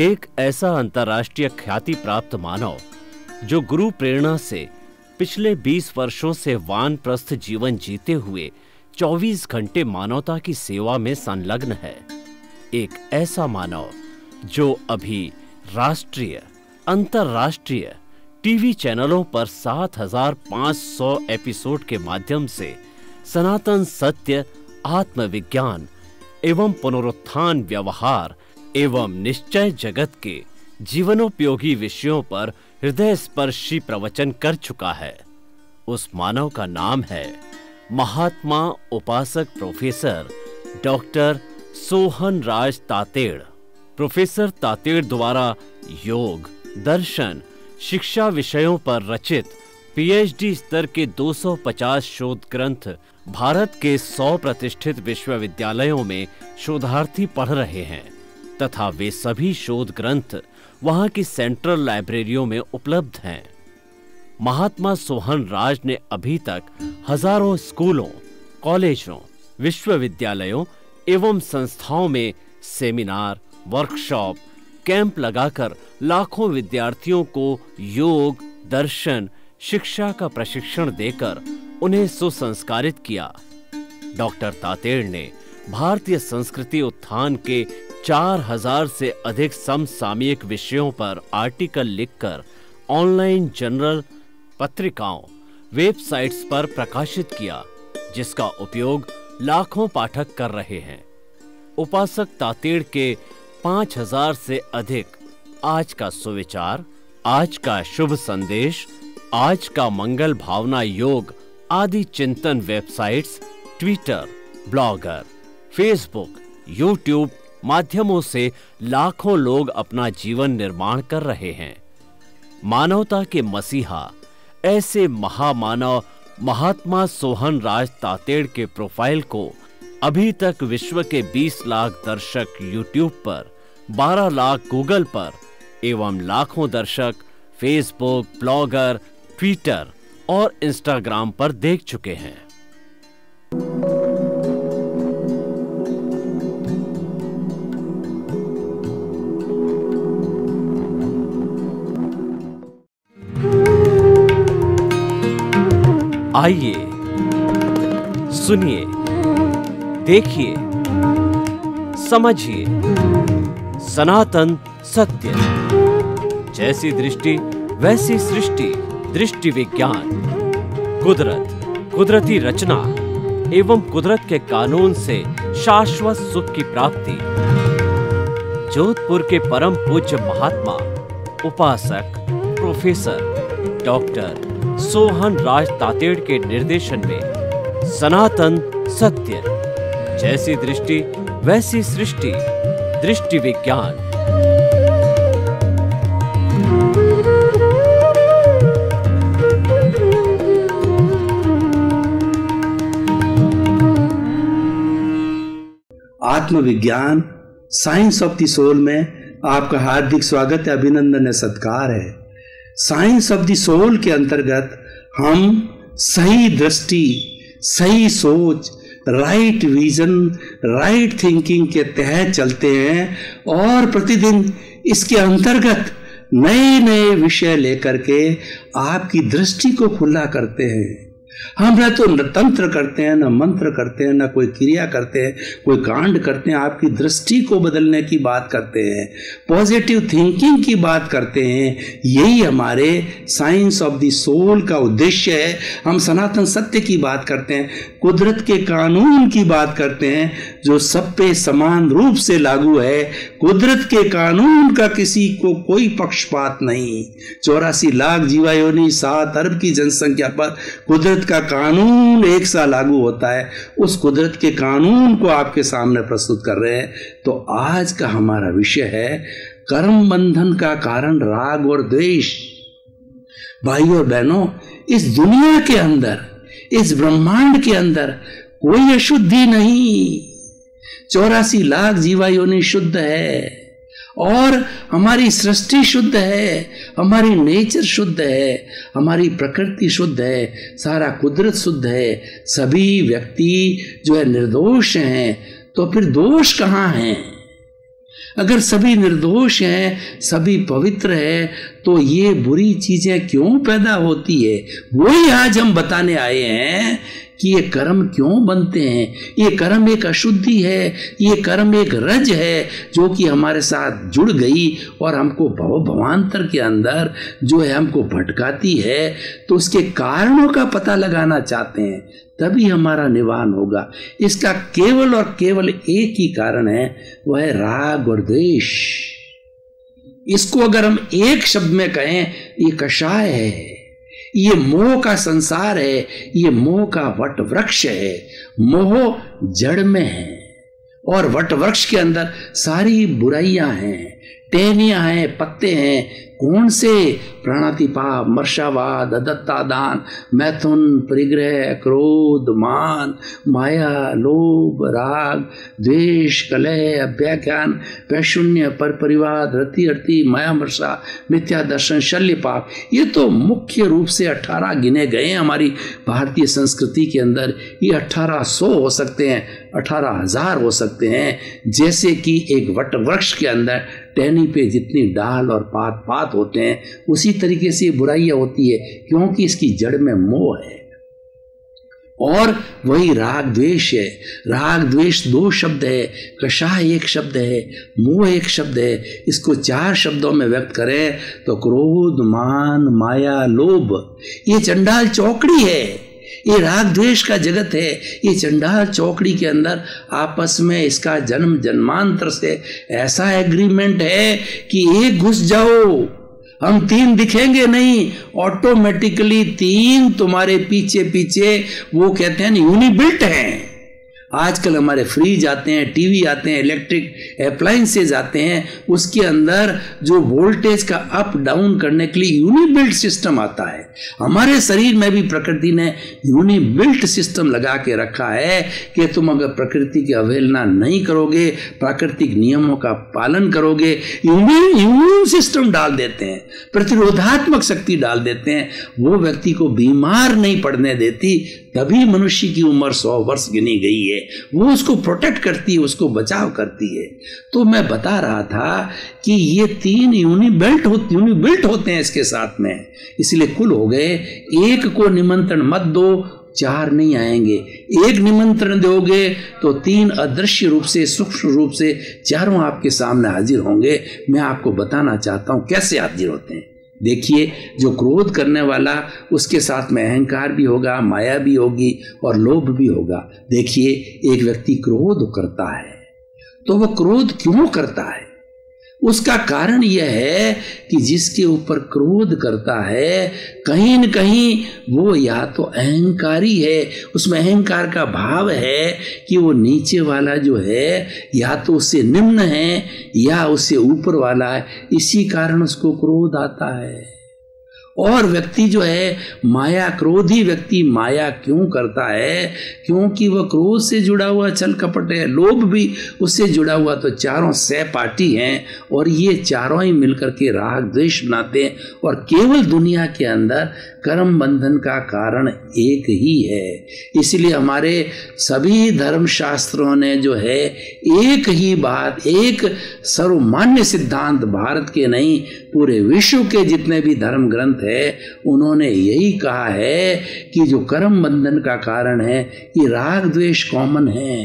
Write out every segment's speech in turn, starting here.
एक ऐसा अंतर्राष्ट्रीय ख्याति प्राप्त मानव जो गुरु प्रेरणा से पिछले 20 वर्षों से वानप्रस्थ जीवन जीते हुए 24 घंटे मानवता की सेवा में संलग्न है। एक ऐसा मानव जो अभी राष्ट्रीय, अंतर्राष्ट्रीय टीवी चैनलों पर 7,500 एपिसोड के माध्यम से सनातन सत्य, आत्मविज्ञान एवं पुनरुत्थान व्यवहार एवं निश्चय जगत के जीवनोपयोगी विषयों पर हृदय स्पर्शी प्रवचन कर चुका है। उस मानव का नाम है महात्मा उपासक प्रोफेसर डॉक्टर सोहन राज तातेड़। प्रोफेसर तातेड़ द्वारा योग, दर्शन, शिक्षा विषयों पर रचित पीएचडी स्तर के 250 शोध ग्रंथ भारत के 100 प्रतिष्ठित विश्वविद्यालयों में शोधार्थी पढ़ रहे हैं तथा वे सभी शोध ग्रंथ वहां की सेंट्रल लाइब्रेरियों में उपलब्ध हैं। महात्मा सोहन राज ने अभी तक हजारों स्कूलों, कॉलेजों, विश्वविद्यालयों एवं संस्थाओं में सेमिनार, वर्कशॉप, कैंप लगाकर लाखों विद्यार्थियों को योग, दर्शन, शिक्षा का प्रशिक्षण देकर उन्हें सुसंस्कारित किया। डॉक्टर तातेड़ ने भारतीय संस्कृति उत्थान के 4000 से अधिक समसामयिक विषयों पर आर्टिकल लिखकर ऑनलाइन जर्नल, पत्रिकाओं, वेबसाइट्स पर प्रकाशित किया, जिसका उपयोग लाखों पाठक कर रहे हैं। उपासक तातेड़ के 5000 से अधिक आज का सुविचार, आज का शुभ संदेश, आज का मंगल भावना योग आदि चिंतन websites, Twitter, blogger, Facebook, YouTube माध्यमों से लाखों लोग अपना जीवन निर्माण कर रहे हैं। मानवता के मसीहा ऐसे महामानव महात्मा सोहन राज तातेड़ के प्रोफाइल को अभी तक विश्व के 20 लाख दर्शक यूट्यूब पर, 12 लाख गूगल पर एवं लाखों दर्शक फेसबुक, ब्लॉगर, ट्विटर और इंस्टाग्राम पर देख चुके हैं। आइए, सुनिए, देखिए, समझिए सनातन सत्य। जैसी दृष्टि वैसी सृष्टि, दृष्टि विज्ञान, कुदरत, कुदरती रचना एवं कुदरत के कानून से शाश्वत सुख की प्राप्ति। जोधपुर के परम पूज्य महात्मा उपासक प्रोफेसर डॉक्टर सोहन राज तातेड़ के निर्देशन में सनातन सत्य। जैसी दृष्टि वैसी सृष्टि, दृष्टि विज्ञान। आत्मविज्ञान, साइंस ऑफ द सोल में आपका हार्दिक स्वागत है, अभिनंदन है, सत्कार है। साइंस ऑफ द सोल के अंतर्गत हम सही दृष्टि, सही सोच, राइट विजन, राइट थिंकिंग के तहत चलते हैं और प्रतिदिन इसके अंतर्गत नए नए विषय लेकर के आपकी दृष्टि को खुला करते हैं। हम न तो तंत्र करते हैं, न मंत्र करते हैं, न कोई क्रिया करते हैं, कोई कांड करते हैं। आपकी दृष्टि को बदलने की बात करते हैं, पॉजिटिव थिंकिंग की बात करते हैं। यही हमारे साइंस ऑफ द सोल का उद्देश्य है। हम सनातन सत्य की बात करते हैं, कुदरत के कानून की बात करते हैं जो सब पे समान रूप से लागू है। कुदरत के कानून का किसी को कोई पक्षपात नहीं। 84 लाख जीवायोनि, 7 अरब की जनसंख्या पर कुदरत का कानून एक सा लागू होता है। उस कुदरत के कानून को आपके सामने प्रस्तुत कर रहे हैं। तो आज का हमारा विषय है कर्म बंधन का कारण राग और द्वेष। भाइयों और बहनों, इस दुनिया के अंदर, इस ब्रह्मांड के अंदर कोई अशुद्धि नहीं। 84 लाख जीवायोनि शुद्ध है और हमारी सृष्टि शुद्ध है, हमारी नेचर शुद्ध है, हमारी प्रकृति शुद्ध है, सारा कुदरत शुद्ध है। सभी व्यक्ति जो है निर्दोष हैं। तो फिर दोष कहाँ है? अगर सभी निर्दोष हैं, सभी पवित्र है, तो ये बुरी चीजें क्यों पैदा होती है? वही आज हम बताने आए हैं कि ये कर्म क्यों बनते हैं। ये कर्म एक अशुद्धि है, ये कर्म एक रज है जो कि हमारे साथ जुड़ गई और हमको भवांतर के अंदर जो है हमको भटकाती है। तो उसके कारणों का पता लगाना चाहते हैं, तभी हमारा निवारण होगा। इसका केवल और केवल एक ही कारण है, वह है राग और द्वेष। इसको अगर हम एक शब्द में कहें, ये कषाय है, ये मोह का संसार है, ये मोह का वट वृक्ष है। मोह जड़ में है और वट वृक्ष के अंदर सारी बुराइयां हैं, टहनियां हैं, पत्ते हैं। कौन से? प्राणातिपात, मर्शावाद, अदत्तादान, मैथुन, परिग्रह, क्रोध, मान, माया, लोभ, राग, द्वेष, कलह, अभ्याख्यान, वैशून्य, परपरिवाद, रति अर्ति, माया, मर्षा, मिथ्या दर्शन, शल्य पाप। ये तो मुख्य रूप से 18 गिने गए हैं हमारी भारतीय संस्कृति के अंदर। ये 1800 हो सकते हैं, 18,000 हो सकते हैं। जैसे कि एक वट वृक्ष के अंदर टहनी पे जितनी डाल और पात होते हैं, उसी तरीके से बुराइयां होती है, क्योंकि इसकी जड़ में मोह है। और वही राग द्वेष है। राग द्वेष 2 शब्द है, कषाय 1 शब्द है, मोह 1 शब्द है। इसको 4 शब्दों में व्यक्त करें तो क्रोध, मान, माया, लोभ, ये चंडाल चौकड़ी है। ये राग द्वेष का जगत है। ये चंडाल चौकड़ी के अंदर आपस में इसका जन्म जन्मांतर से ऐसा एग्रीमेंट है कि एक घुस जाओ, हम 3 दिखेंगे नहीं, ऑटोमेटिकली 3 तुम्हारे पीछे पीछे, वो कहते हैं यूनिबिल्ट हैं। आजकल हमारे फ्रिज आते हैं, टीवी आते हैं, इलेक्ट्रिक अप्लायंसेज आते हैं, उसके अंदर जो वोल्टेज का अप डाउन करने के लिए यूनिबिल्ट सिस्टम आता है। हमारे शरीर में भी प्रकृति ने यूनिबिल्ट सिस्टम लगा के रखा है कि तुम अगर प्रकृति की अवहेलना नहीं करोगे, प्राकृतिक नियमों का पालन करोगे, इम्यून सिस्टम डाल देते हैं, प्रतिरोधात्मक शक्ति डाल देते हैं, वो व्यक्ति को बीमार नहीं पड़ने देती। तभी मनुष्य की उम्र 100 वर्ष गिनी गई है। वो उसको प्रोटेक्ट करती है, उसको बचाव करती है। तो मैं बता रहा था कि ये 3 यूनिबिल्ट होते हैं इसके साथ में, इसलिए कुल हो गए। एक को निमंत्रण मत दो, 4 नहीं आएंगे। एक निमंत्रण दोगे तो 3 अदृश्य रूप से, सूक्ष्म रूप से चारों आपके सामने हाजिर होंगे। मैं आपको बताना चाहता हूं कैसे हाजिर होते हैं। देखिए, जो क्रोध करने वाला, उसके साथ में अहंकार भी होगा, माया भी होगी और लोभ भी होगा। देखिए, एक व्यक्ति क्रोध करता है तो वह क्रोध क्यों करता है? उसका कारण यह है कि जिसके ऊपर क्रोध करता है, कहीं न कहीं वो या तो अहंकारी है, उसमें अहंकार का भाव है कि वो नीचे वाला जो है या तो उससे निम्न है या उससे ऊपर वाला है। इसी कारण उसको क्रोध आता है। और व्यक्ति जो है माया, क्रोधी व्यक्ति माया क्यों करता है? क्योंकि वह क्रोध से जुड़ा हुआ छल कपट है, लोभ भी उससे जुड़ा हुआ। तो चारों सहपाठी हैं और ये चारों ही मिलकर के राग द्वेष बनाते हैं। और केवल दुनिया के अंदर कर्म बंधन का कारण एक ही है। इसलिए हमारे सभी धर्म शास्त्रों ने जो है एक ही बात, एक सर्वमान्य सिद्धांत, भारत के नहीं पूरे विश्व के जितने भी धर्म ग्रंथ है, उन्होंने यही कहा है कि जो कर्म बंधन का कारण है, ये राग द्वेष कॉमन है।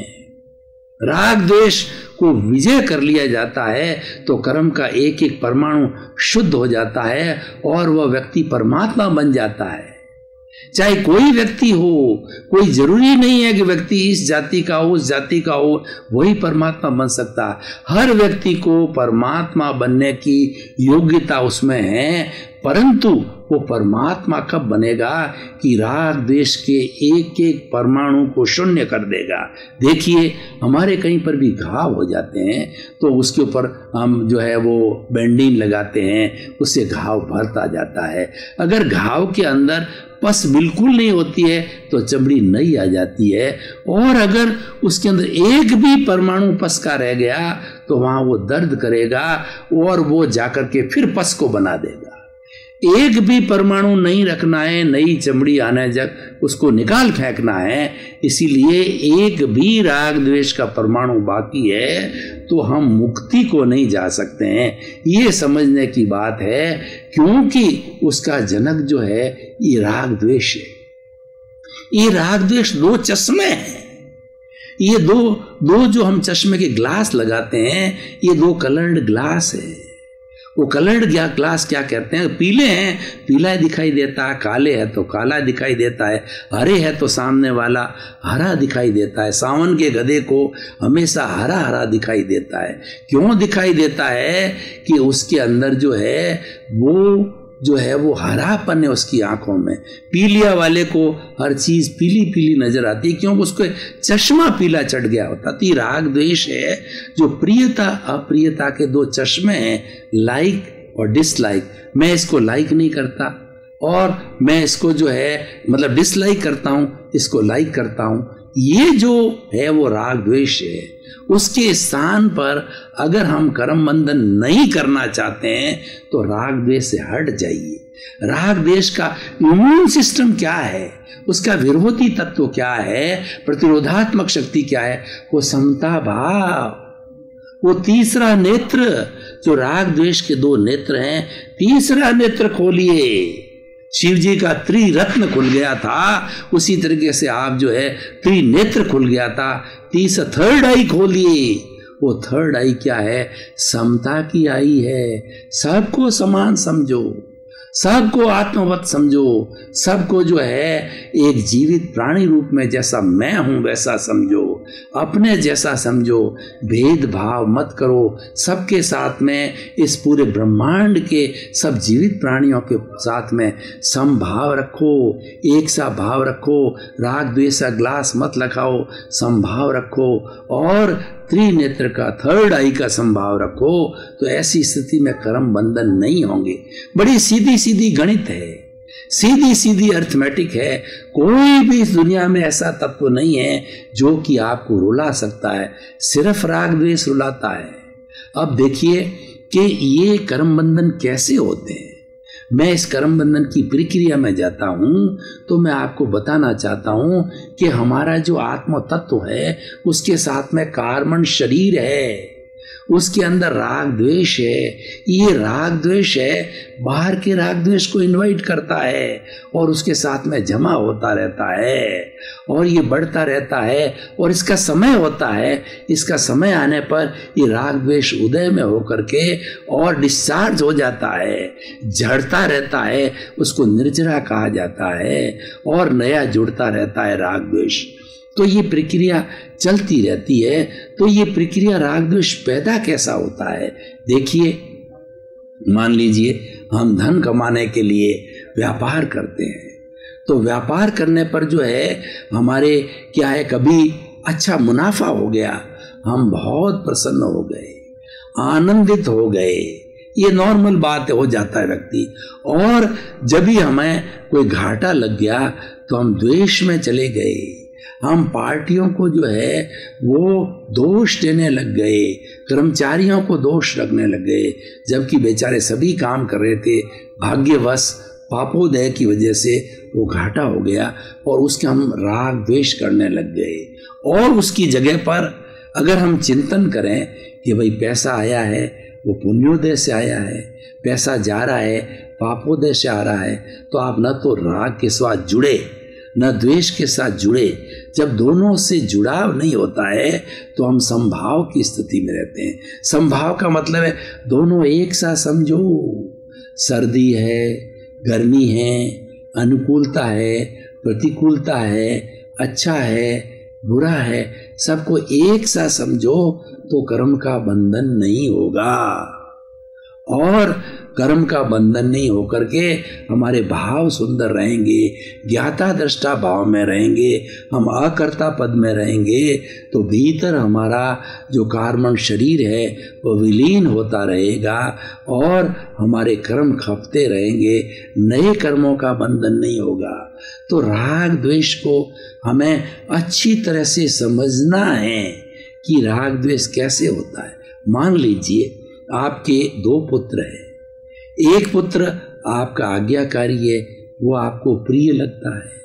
राग द्वेष को विजय कर लिया जाता है तो कर्म का एक एक परमाणु शुद्ध हो जाता है और वह व्यक्ति परमात्मा बन जाता है। चाहे कोई व्यक्ति हो, कोई जरूरी नहीं है कि व्यक्ति इस जाति का हो, उस जाति का हो, वही परमात्मा बन सकता। हर व्यक्ति को परमात्मा बनने की योग्यता उसमें है, परंतु वो परमात्मा कब बनेगा कि राग द्वेष के एक एक परमाणु को शून्य कर देगा। देखिए, हमारे कहीं पर भी घाव हो जाते हैं तो उसके ऊपर हम जो है वो बेंडीन लगाते हैं, उससे घाव भरता जाता है। अगर घाव के अंदर पस बिल्कुल नहीं होती है तो चमड़ी नई आ जाती है, और अगर उसके अंदर एक भी परमाणु पस का रह गया तो वहां वो दर्द करेगा और वो जाकर के फिर पस को बना देगा। एक भी परमाणु नहीं रखना है, नई चमड़ी आने जब उसको निकाल फेंकना है। इसीलिए एक भी राग द्वेष का परमाणु बाकी है तो हम मुक्ति को नहीं जा सकते हैं। ये समझने की बात है, क्योंकि उसका जनक जो है ये राग द्वेष है। ये राग द्वेष दो चश्मे हैं। ये दो जो हम चश्मे के ग्लास लगाते हैं, ये दो कलर्ड ग्लास है। वो कलर्ड ग्लास क्या कहते हैं? पीले हैं, पीला दिखाई देता है, काले है तो काला दिखाई देता है, हरे है तो सामने वाला हरा दिखाई देता है। सावन के गधे को हमेशा हरा हरा दिखाई देता है। क्यों दिखाई देता है? कि उसके अंदर जो है वो हरापन है उसकी आंखों में। पीलिया वाले को हर चीज पीली पीली नजर आती है, क्योंकि उसको चश्मा पीला चढ़ गया होता। तो राग द्वेष है जो प्रियता अप्रियता के दो चश्मे हैं, लाइक और डिसलाइक। मैं इसको लाइक नहीं करता और मैं इसको जो है मतलब डिसलाइक करता हूं, इसको लाइक करता हूं। ये जो है वो राग द्वेष है। उसके स्थान पर अगर हम कर्म बंधन नहीं करना चाहते हैं तो राग द्वेष से हट जाइए। राग द्वेष का इम्यून सिस्टम क्या है, उसका विरोधी तत्व क्या है, प्रतिरोधात्मक शक्ति क्या है? वो समता भाव। वो तीसरा नेत्र, जो राग द्वेष के दो नेत्र हैं, तीसरा नेत्र खोलिए। शिव जी का त्रिरत्न खुल गया था, उसी तरीके से आप जो है त्रिनेत्र खुल गया था। थर्ड आई खोलिए। वो थर्ड आई क्या है? समता की आई है। सबको समान समझो, सबको आत्मवत समझो, सबको जो है एक जीवित प्राणी रूप में जैसा मैं हूं वैसा समझो, अपने जैसा समझो, भेदभाव मत करो। सबके साथ में, इस पूरे ब्रह्मांड के सब जीवित प्राणियों के साथ में समभाव रखो, एक सा भाव रखो। राग द्वेष का ग्लास मत लगाओ, समभाव रखो और त्रिनेत्र का थर्ड आई का संभाव रखो। तो ऐसी स्थिति में कर्म बंधन नहीं होंगे। बड़ी सीधी सीधी गणित है, सीधी सीधी अर्थमेटिक है। कोई भी इस दुनिया में ऐसा तत्व नहीं है जो कि आपको रुला सकता है, सिर्फ राग द्वेष रुलाता है। अब देखिए कि ये कर्म बंधन कैसे होते हैं। मैं इस कर्म बंधन की प्रक्रिया में जाता हूं तो मैं आपको बताना चाहता हूं कि हमारा जो आत्म तत्व है उसके साथ में कार्बन शरीर है, उसके अंदर राग द्वेष है। ये राग द्वेष है, बाहर के राग द्वेष को इनवाइट करता है और उसके साथ में जमा होता रहता है और ये बढ़ता रहता है और इसका समय होता है। इसका समय आने पर ये राग द्वेष उदय में होकर के और डिस्चार्ज हो जाता है, झड़ता रहता है, उसको निर्जरा कहा जाता है और नया जुड़ता रहता है राग द्वेष। तो ये प्रक्रिया चलती रहती है। तो ये प्रक्रिया राग द्वेष पैदा कैसा होता है? देखिए, मान लीजिए हम धन कमाने के लिए व्यापार करते हैं, तो व्यापार करने पर जो है हमारे क्या है, कभी अच्छा मुनाफा हो गया, हम बहुत प्रसन्न हो गए, आनंदित हो गए। ये नॉर्मल बात हो जाता है व्यक्ति। और जब भी हमें कोई घाटा लग गया तो हम द्वेष में चले गए, हम पार्टियों को जो है वो दोष देने लग गए, कर्मचारियों को दोष रखने लग गए, जबकि बेचारे सभी काम कर रहे थे। भाग्यवश पापोदय की वजह से वो घाटा हो गया और उसके हम राग द्वेष करने लग गए। और उसकी जगह पर अगर हम चिंतन करें कि भाई पैसा आया है वो पुण्योदय से आया है, पैसा जा रहा है पापोदय से आ रहा है, तो आप न तो राग के साथ जुड़े न द्वेष के साथ जुड़े। जब दोनों से जुड़ाव नहीं होता है तो हम समभाव की स्थिति में रहते हैं। समभाव का मतलब है दोनों एक साथ समझो। सर्दी है, गर्मी है, अनुकूलता है, प्रतिकूलता है, अच्छा है, बुरा है, सबको एक साथ समझो तो कर्म का बंधन नहीं होगा। और कर्म का बंधन नहीं होकर के हमारे भाव सुंदर रहेंगे, ज्ञाता दृष्टा भाव में रहेंगे, हम अकर्ता पद में रहेंगे, तो भीतर हमारा जो कार्बन शरीर है वो विलीन होता रहेगा और हमारे कर्म खपते रहेंगे, नए कर्मों का बंधन नहीं होगा। तो राग द्वेष को हमें अच्छी तरह से समझना है कि राग द्वेष कैसे होता है। मान लीजिए आपके दो पुत्र हैं, एक पुत्र आपका आज्ञाकारी है वो आपको प्रिय लगता है,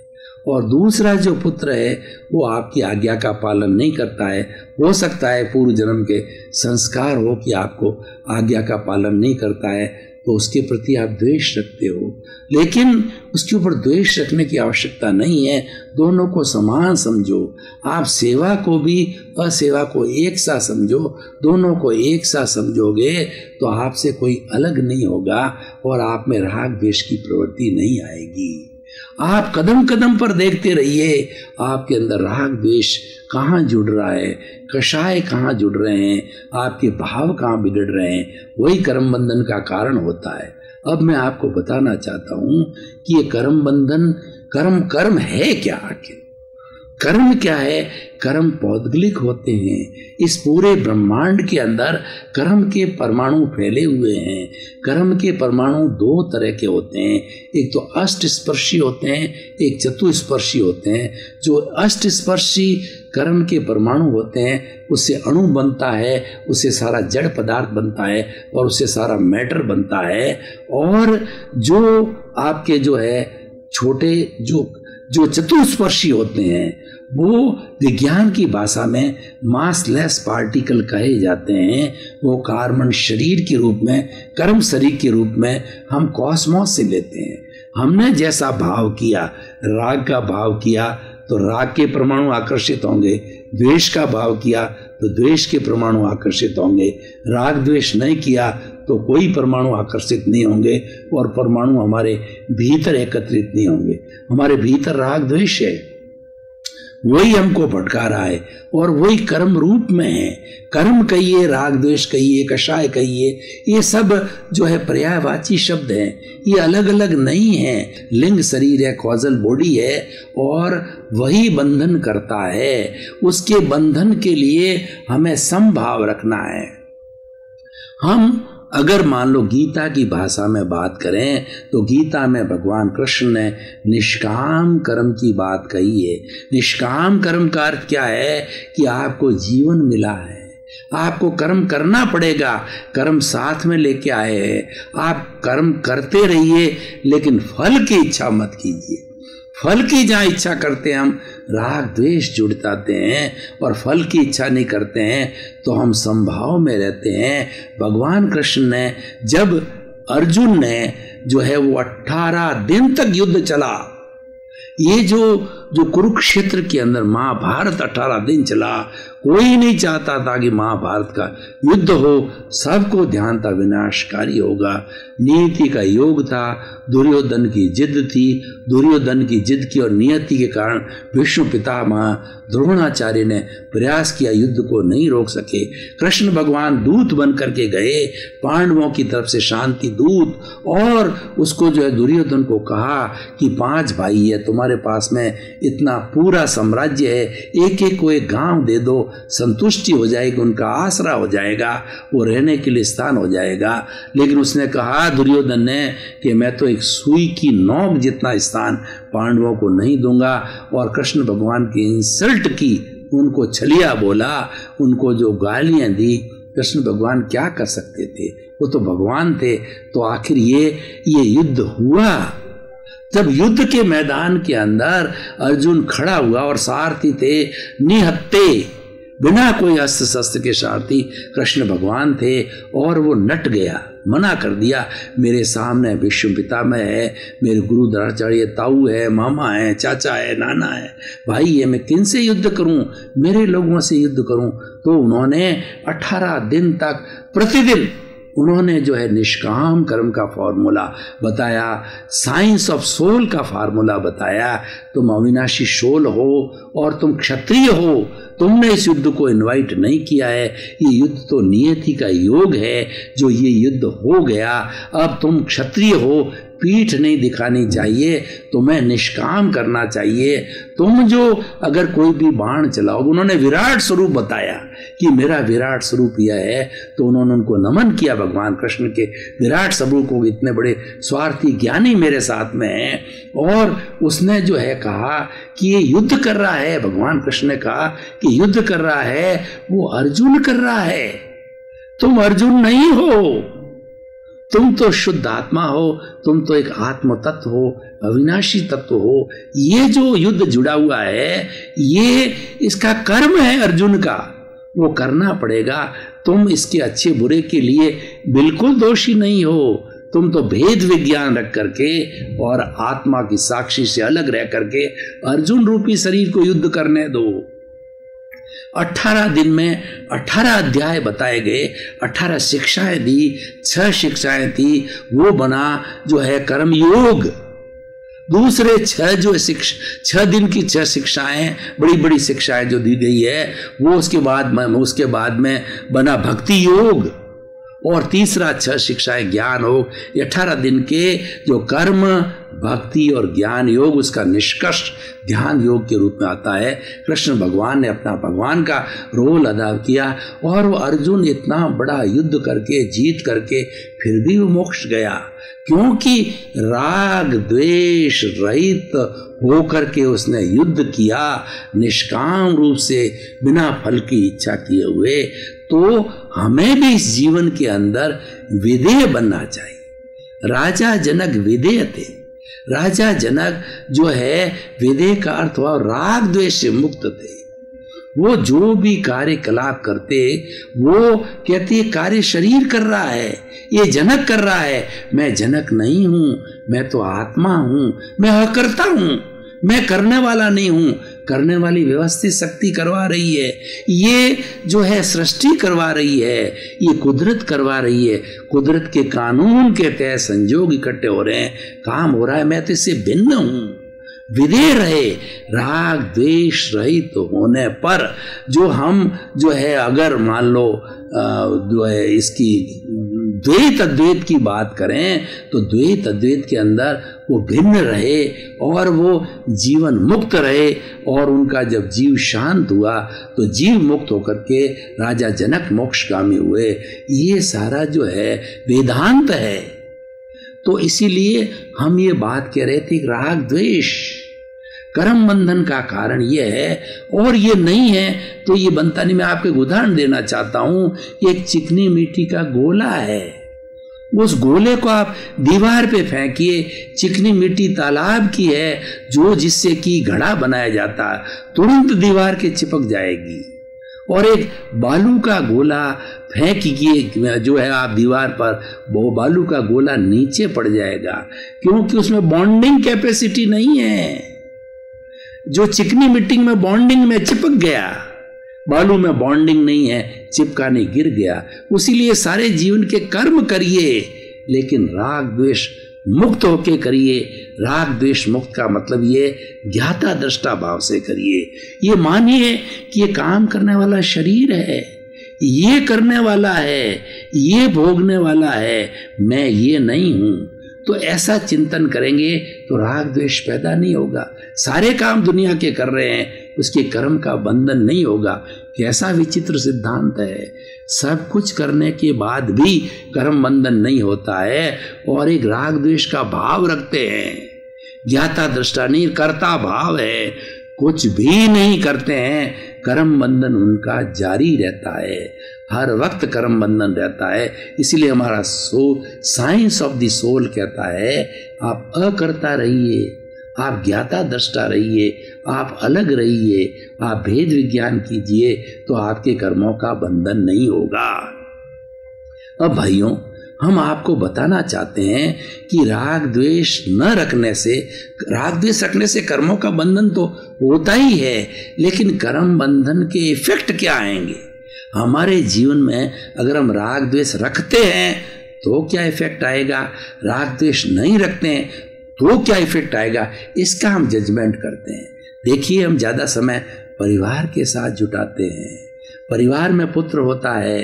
और दूसरा जो पुत्र है वो आपकी आज्ञा का पालन नहीं करता है। हो सकता है पूर्व जन्म के संस्कार हो कि आपको आज्ञा का पालन नहीं करता है, तो उसके प्रति आप द्वेष रखते हो, लेकिन उसके ऊपर द्वेष रखने की आवश्यकता नहीं है। दोनों को समान समझो। आप सेवा को भी असेवा को एक सा समझो। दोनों को एक सा समझोगे तो आपसे कोई अलग नहीं होगा और आप में राग द्वेष की प्रवृत्ति नहीं आएगी। आप कदम कदम पर देखते रहिए आपके अंदर राग द्वेष कहाँ जुड़ रहा है, कषाय कहाँ जुड़ रहे हैं, आपके भाव कहाँ बिगड़ रहे हैं। वही कर्म बंधन का कारण होता है। अब मैं आपको बताना चाहता हूं कि ये कर्म बंधन, कर्म है क्या? आखिर कर्म क्या है? कर्म पौद्गलिक होते हैं। इस पूरे ब्रह्मांड के अंदर कर्म के परमाणु फैले हुए हैं। कर्म के परमाणु दो तरह के होते हैं, एक तो अष्टस्पर्शी होते हैं, एक चतुस्पर्शी होते हैं। जो अष्टस्पर्शी कर्म के परमाणु होते हैं उससे अणु बनता है, उससे सारा जड़ पदार्थ बनता है और उससे सारा मैटर बनता है। और जो आपके जो है छोटे जो चतुस्पर्शी होते हैं वो विज्ञान की भाषा में मासलेस पार्टिकल कहे जाते हैं। वो कार्बन शरीर के रूप में, कर्म शरीर के रूप में हम कॉस्मोस से लेते हैं। हमने जैसा भाव किया, राग का भाव किया तो राग के परमाणु आकर्षित होंगे, द्वेष का भाव किया तो द्वेष के परमाणु आकर्षित होंगे, राग द्वेष नहीं किया तो कोई परमाणु आकर्षित नहीं होंगे और परमाणु हमारे भीतर एकत्रित नहीं होंगे। हमारे भीतर राग द्वेष है, वही हमको भटका रहा है और वही कर्म रूप में है। कर्म कहिए, राग द्वेष कहिए, कषाय कहिए, ये सब जो है पर्यायवाची शब्द हैं। ये अलग अलग नहीं है। लिंग शरीर है, कॉजल बॉडी है और वही बंधन करता है। उसके बंधन के लिए हमें समभाव रखना है। हम अगर मान लो गीता की भाषा में बात करें तो गीता में भगवान कृष्ण ने निष्काम कर्म की बात कही है। निष्काम कर्म का अर्थ क्या है कि आपको जीवन मिला है, आपको कर्म करना पड़ेगा। कर्म साथ में लेके आए हैं। आप कर्म करते रहिए लेकिन फल की इच्छा मत कीजिए। फल की जहाँ इच्छा करते हैं हम, राग द्वेष जुड़ जाते हैं और फल की इच्छा नहीं करते हैं तो हम संभाव में रहते हैं। भगवान कृष्ण ने, जब अर्जुन ने जो है वो 18 दिन तक युद्ध चला, ये जो कुरुक्षेत्र के अंदर महाभारत 18 दिन चला, कोई नहीं चाहता था कि महाभारत का युद्ध हो, सबको ध्यान था विनाशकारी होगा। नीति का योग था, दुर्योधन की जिद थी। दुर्योधन की जिद की और नियति के कारण विष्णु पितामह द्रोणाचार्य ने प्रयास किया, युद्ध को नहीं रोक सके। कृष्ण भगवान दूत बन करके गए, पांडवों की तरफ से शांति दूत, और उसको जो है दुर्योधन को कहा कि 5 भाई है, तुम्हारे पास में इतना पूरा साम्राज्य है, एक एक को एक गांव दे दो, संतुष्टि हो जाएगी, उनका आसरा हो जाएगा, वो रहने के लिए स्थान हो जाएगा। लेकिन उसने कहा दुर्योधन ने कि मैं तो एक सुई की नोक जितना स्थान पांडवों को नहीं दूंगा। और कृष्ण भगवान की इंसल्ट की, उनको छलिया बोला, उनको जो गालियां दी। कृष्ण भगवान क्या कर सकते थे, वो तो भगवान थे। तो आखिर ये युद्ध हुआ। जब युद्ध के मैदान के अंदर अर्जुन खड़ा हुआ और सारथी थे निहत्ते, बिना कोई अस्त्र शस्त्र के सारथी कृष्ण भगवान थे, और वो नट गया, मना कर दिया। मेरे सामने विष्णु पितामह है, मेरे गुरु द्रोणाचार्य ताऊ है, मामा है, चाचा है, नाना है, भाई है, मैं किन से युद्ध करूं, मेरे लोगों से युद्ध करूं। तो उन्होंने 18 दिन तक प्रतिदिन उन्होंने जो है निष्काम कर्म का फॉर्मूला बताया, साइंस ऑफ सोल का फार्मूला बताया। तुम अविनाशी सोल हो और तुम क्षत्रिय हो, तुमने इस युद्ध को इनवाइट नहीं किया है। ये युद्ध तो नियति का योग है, जो ये युद्ध हो गया। अब तुम क्षत्रिय हो, पीठ नहीं दिखानी चाहिए, तुम्हें निष्काम करना चाहिए। तुम जो अगर कोई भी बाण चलाओगे, उन्होंने विराट स्वरूप बताया कि मेरा विराट स्वरूप यह है, तो उन्होंने उनको नमन किया भगवान कृष्ण के विराट स्वरूप को। इतने बड़े स्वार्थी ज्ञानी मेरे साथ में हैं। और उसने जो है कहा कि ये युद्ध कर रहा है, भगवान कृष्ण ने कहा कि युद्ध कर रहा है वो अर्जुन कर रहा है, तुम अर्जुन नहीं हो, तुम तो शुद्ध आत्मा हो, तुम तो एक आत्म तत्व हो, अविनाशी तत्व हो। ये जो युद्ध जुड़ा हुआ है, ये इसका कर्म है अर्जुन का, वो करना पड़ेगा। तुम इसके अच्छे बुरे के लिए बिल्कुल दोषी नहीं हो। तुम तो भेद विज्ञान रख करके और आत्मा की साक्षी से अलग रह करके अर्जुन रूपी शरीर को युद्ध करने दो। 18 दिन में 18 अध्याय बताए गए, 18 शिक्षाएं दी, 6 शिक्षाएं थी, वो बना जो है कर्म योग। दूसरे 6 दिन की 6 शिक्षाएं, बड़ी बड़ी शिक्षाएं जो दी गई है, वो उसके बाद में बना भक्ति योग। और तीसरा 6 शिक्षाएं ज्ञान योग। 18 दिन के जो कर्म, भक्ति और ज्ञान योग, उसका निष्कर्ष ध्यान योग के रूप में आता है। कृष्ण भगवान ने अपना भगवान का रोल अदा किया और वो अर्जुन इतना बड़ा युद्ध करके जीत करके फिर भी वो मोक्ष गया, क्योंकि राग द्वेष रहित होकर के उसने युद्ध किया, निष्काम रूप से बिना फल की इच्छा किए हुए। तो हमें भी इस जीवन के अंदर विधेय बनना चाहिए। राजा जनक विधेय थे। राजा जनक जो है, विधेय का अर्थ हुआ राग द्वेष से मुक्त थे। वो जो भी कार्यकलाप करते, वो कहते कार्य शरीर कर रहा है, ये जनक कर रहा है, मैं जनक नहीं हूं, मैं तो आत्मा हूं, मैं अकर्ता हूं, मैं करने वाला नहीं हूं। करने वाली व्यवस्थित शक्ति करवा रही है, ये जो है सृष्टि करवा रही है, ये कुदरत करवा रही है। कुदरत के कानून के तहत संयोग इकट्ठे हो रहे हैं, काम हो रहा है, मैं तो इससे भिन्न हूं। विधेय रहे, राग द्वेष रहित तो होने पर जो हम जो है, अगर मान लो जो है इसकी द्वैत अद्वैत की बात करें, तो द्वैत अद्वैत के अंदर वो भिन्न रहे और वो जीवन मुक्त रहे। और उनका जब जीव शांत हुआ तो जीव मुक्त होकर के राजा जनक मोक्षगामी हुए। ये सारा जो है वेदांत है। तो इसीलिए हम ये बात कह रहे थे, राग द्वेष कर्म बंधन का कारण ये है, और ये नहीं है तो ये बनता नहीं। मैं आपको एक उदाहरण देना चाहता हूं। एक चिकनी मिट्टी का गोला है, उस गोले को आप दीवार पे फेंकिए, चिकनी मिट्टी तालाब की है जो जिससे कि घड़ा बनाया जाता है, तुरंत दीवार के चिपक जाएगी। और एक बालू का गोला फेंकिए जो है आप दीवार पर, वो बालू का गोला नीचे पड़ जाएगा, क्योंकि उसमें बॉन्डिंग कैपेसिटी नहीं है। जो चिकनी मिट्टी में बॉन्डिंग में चिपक गया, बालू में बॉन्डिंग नहीं है, चिपका नहीं, गिर गया। उसीलिए सारे जीवन के कर्म करिए, लेकिन राग द्वेष मुक्त होके करिए। राग द्वेष मुक्त का मतलब ये ज्ञाता दृष्टा भाव से करिए। ये मानिए कि ये काम करने वाला शरीर है, ये करने वाला है, ये भोगने वाला है, मैं ये नहीं हूं। तो ऐसा चिंतन करेंगे तो राग द्वेष पैदा नहीं होगा। सारे काम दुनिया के कर रहे हैं, उसके कर्म का बंधन नहीं होगा। कैसा विचित्र सिद्धांत है। सब कुछ करने के बाद भी कर्म बंधन नहीं होता है, और एक राग द्वेष का भाव रखते हैं। ज्ञाता दृष्टा नहीं, कर्ता भाव है, कुछ भी नहीं करते हैं, कर्म बंधन उनका जारी रहता है, हर वक्त कर्म बंधन रहता है। इसलिए हमारा साइंस ऑफ द सोल कहता है, आप अकर्ता रहिए, आप ज्ञाता दृष्टा रहिए, आप अलग रहिए, आप भेद विज्ञान कीजिए, तो आपके कर्मों का बंधन नहीं होगा। अब भाइयों, हम आपको बताना चाहते हैं कि राग द्वेष न रखने से, राग द्वेष रखने से कर्मों का बंधन तो होता ही है, लेकिन कर्म बंधन के इफेक्ट क्या आएंगे हमारे जीवन में। अगर हम राग द्वेष रखते हैं तो क्या इफेक्ट आएगा, राग द्वेष नहीं रखते हैं तो क्या इफेक्ट आएगा, इसका हम जजमेंट करते हैं। देखिए, हम ज्यादा समय परिवार के साथ जुटाते हैं। परिवार में पुत्र होता है,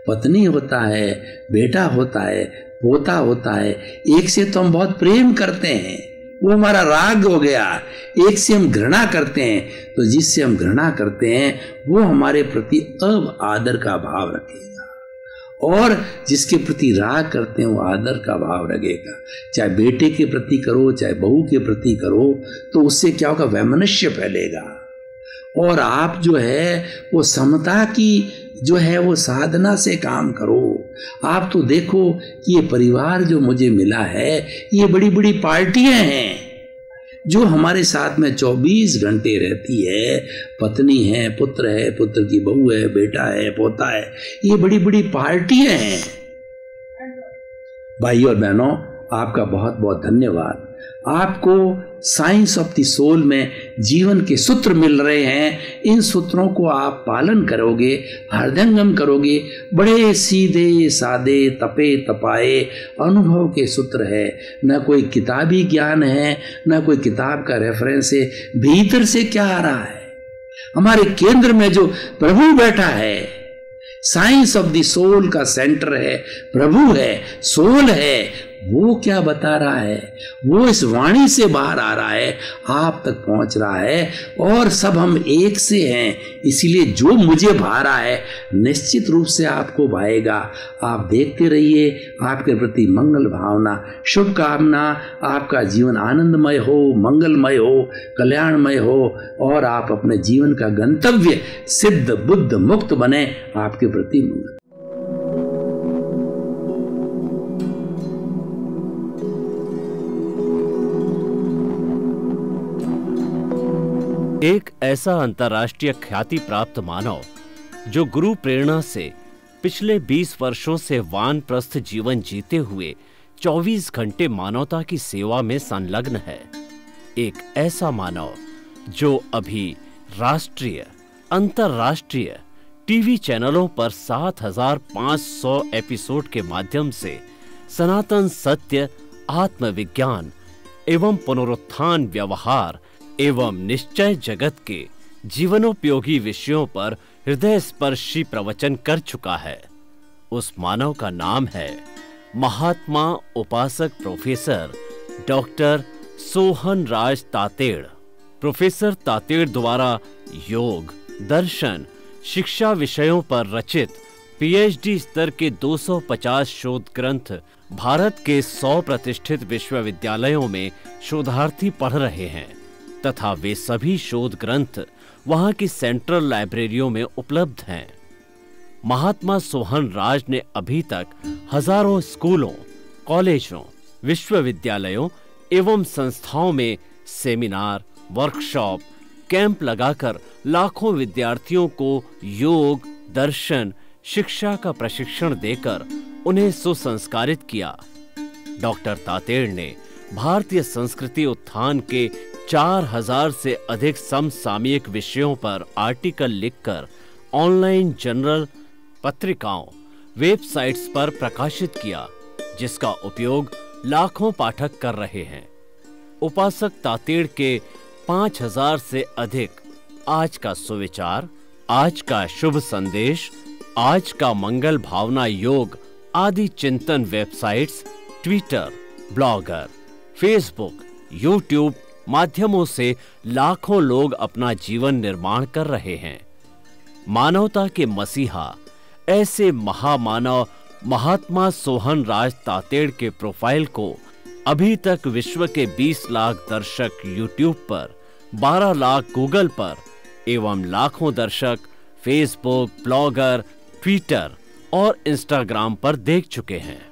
पत्नी होता है, बेटा होता है, पोता होता है। एक से तो हम बहुत प्रेम करते हैं, वो हमारा राग हो गया। एक से हम घृणा करते हैं, तो जिससे हम घृणा करते हैं वो हमारे प्रति अब आदर का भाव रखेगा, और जिसके प्रति राग करते हैं वो आदर का भाव रखेगा। चाहे बेटे के प्रति करो, चाहे बहू के प्रति करो, तो उससे क्या होगा, वैमनस्य फैलेगा। और आप जो है वो समता की जो है वो साधना से काम करो। आप तो देखो कि ये परिवार जो मुझे मिला है, ये बड़ी बड़ी पार्टियां हैं जो हमारे साथ में 24 घंटे रहती है। पत्नी है, पुत्र है, पुत्र की बहू है, बेटा है, पोता है, ये बड़ी बड़ी पार्टियां हैं। भाई और बहनों, आपका बहुत बहुत धन्यवाद। आपको साइंस ऑफ द सोल में जीवन के सूत्र मिल रहे हैं। इन सूत्रों को आप पालन करोगे, हृदयंगम करोगे। बड़े सीधे सादे तपे तपाए अनुभव के सूत्र है। न कोई किताबी ज्ञान है, न कोई किताब का रेफरेंस है। भीतर से क्या आ रहा है? हमारे केंद्र में जो प्रभु बैठा है, साइंस ऑफ द सोल का सेंटर है, प्रभु है, सोल है, वो क्या बता रहा है? वो इस वाणी से बाहर आ रहा है, आप तक पहुंच रहा है। और सब हम एक से हैं, इसीलिए जो मुझे भा रहा है निश्चित रूप से आपको भाएगा। आप देखते रहिए। आपके प्रति मंगल भावना, शुभकामना। आपका जीवन आनंदमय हो, मंगलमय हो, कल्याणमय हो और आप अपने जीवन का गंतव्य सिद्ध बुद्ध मुक्त बने। आपके प्रति मंगल। एक ऐसा अंतर्राष्ट्रीय ख्याति प्राप्त मानव जो गुरु प्रेरणा से पिछले 20 वर्षों से वानप्रस्थ जीवन जीते हुए 24 घंटे मानवता की सेवा में संलग्न है। एक ऐसा मानव जो अभी राष्ट्रीय, अंतर्राष्ट्रीय टीवी चैनलों पर 7,500 एपिसोड के माध्यम से सनातन सत्य, आत्मविज्ञान एवं पुनरुत्थान व्यवहार एवं निश्चय जगत के जीवनोपयोगी विषयों पर हृदय स्पर्शी प्रवचन कर चुका है। उस मानव का नाम है महात्मा उपासक प्रोफेसर डॉक्टर सोहन राज तातेड़। प्रोफेसर तातेड़ द्वारा योग, दर्शन, शिक्षा विषयों पर रचित पीएचडी स्तर के 250 शोध ग्रंथ भारत के 100 प्रतिष्ठित विश्वविद्यालयों में शोधार्थी पढ़ रहे हैं तथा वे सभी शोध ग्रंथ वहां की सेंट्रल लाइब्रेरियों में उपलब्ध हैं। महात्मा सोहन राज ने अभी तक हजारों स्कूलों, कॉलेजों, विश्वविद्यालयों एवं संस्थाओं में सेमिनार, वर्कशॉप, कैंप लगाकर लाखों विद्यार्थियों को योग, दर्शन, शिक्षा का प्रशिक्षण देकर उन्हें सुसंस्कारित किया। डॉक्टर तातेड़ ने भारतीय संस्कृति उत्थान के 4000 से अधिक समसामयिक विषयों पर आर्टिकल लिखकर ऑनलाइन जर्नल, पत्रिकाओं, वेबसाइट्स पर प्रकाशित किया, जिसका उपयोग लाखों पाठक कर रहे हैं। उपासक तातेड़ के 5000 से अधिक आज का सुविचार, आज का शुभ संदेश, आज का मंगल भावना योग आदि चिंतन websites, Twitter, blogger, Facebook, YouTube माध्यमों से लाखों लोग अपना जीवन निर्माण कर रहे हैं। मानवता के मसीहा ऐसे महामानव महात्मा सोहन राज तातेड़ के प्रोफाइल को अभी तक विश्व के 20 लाख दर्शक यूट्यूब पर, 12 लाख गूगल पर एवं लाखों दर्शक फेसबुक, ब्लॉगर, ट्विटर और इंस्टाग्राम पर देख चुके हैं।